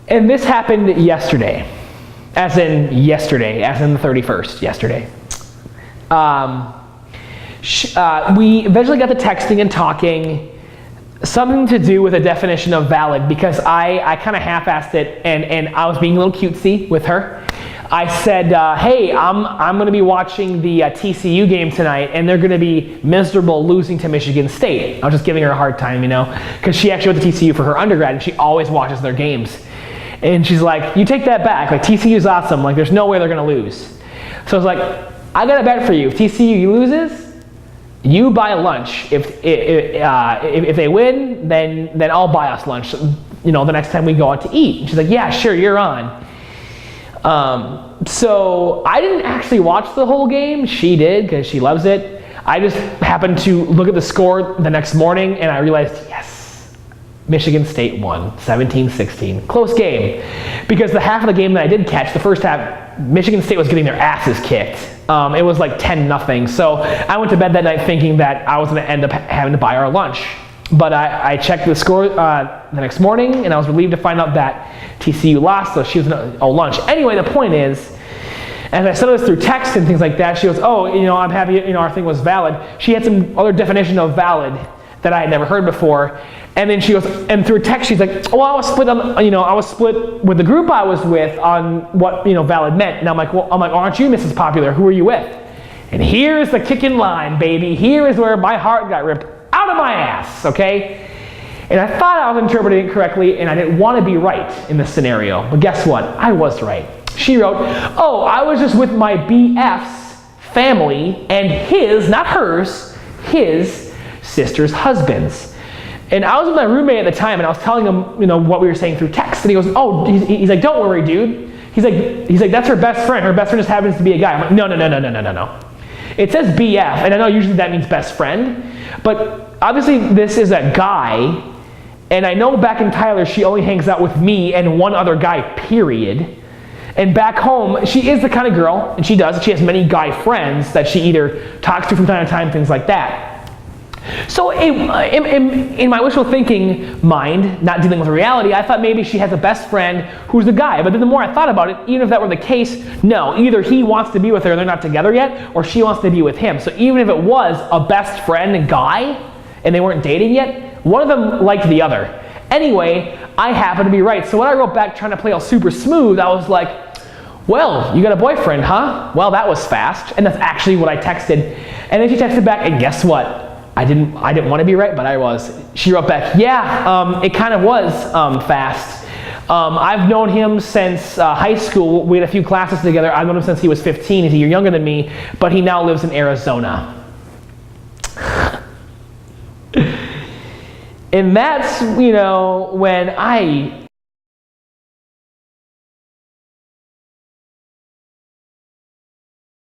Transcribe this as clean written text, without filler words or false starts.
And this happened yesterday, as in the 31st, yesterday. We eventually got to texting and talking, something to do with a definition of valid, because I kind of half-assed it, and I was being a little cutesy with her. I said, hey, I'm going to be watching the TCU game tonight, and they're going to be miserable losing to Michigan State. I was just giving her a hard time, because she actually went to TCU for her undergrad, and she always watches their games. And she's like, you take that back. Like, TCU's awesome. Like, there's no way they're going to lose. So I was like, I got a bet for you. If TCU loses, you buy lunch. If they win, then I'll buy us lunch, the next time we go out to eat. And she's like, yeah, sure, you're on. So I didn't actually watch the whole game. She did, because she loves it. I just happened to look at the score the next morning, and I realized, yes, Michigan State won, 17-16. Close game. Because the half of the game that I did catch, the first half, Michigan State was getting their asses kicked. It was like 10-0. So I went to bed that night thinking that I was going to end up having to buy our lunch. But I checked the score the next morning, and I was relieved to find out that TCU lost, so she was going to owe lunch. Anyway, the point is, as I said this through text and things like that, she goes, oh, I'm happy, our thing was valid. She had some other definition of valid that I had never heard before. And then she goes, and through text, she's like, well, I was split on, I was split with the group I was with on what, valid meant. And I'm like, aren't you Mrs. Popular? Who are you with? And here's the kicking line, baby. Here is where my heart got ripped out of my ass, okay? And I thought I was interpreting it correctly, and I didn't want to be right in this scenario. But guess what? I was right. She wrote, oh, I was just with my BF's family and his, not hers, his sister's husbands. And I was with my roommate at the time, and I was telling him, what we were saying through text. And he goes, oh, he's like, don't worry, dude. He's like, that's her best friend. Her best friend just happens to be a guy. I'm like, no. It says BF, and I know usually that means best friend, but obviously this is a guy, and I know back in Tyler, she only hangs out with me and one other guy, period. And back home, she is the kind of girl, and she has many guy friends that she either talks to from time to time, things like that. So in my wishful thinking mind, not dealing with reality, I thought maybe she has a best friend who's a guy. But then the more I thought about it, even if that were the case, no, either he wants to be with her and they're not together yet, or she wants to be with him. So even if it was a best friend, a guy, and they weren't dating yet, one of them liked the other. Anyway, I happened to be right. So when I wrote back trying to play all super smooth, I was like, well, you got a boyfriend, huh? Well, that was fast. And that's actually what I texted. And then she texted back, and guess what? I didn't want to be right, but I was. She wrote back, yeah, it kind of was fast. I've known him since high school. We had a few classes together. I've known him since he was 15. He's a year younger than me, but he now lives in Arizona. And that's, when I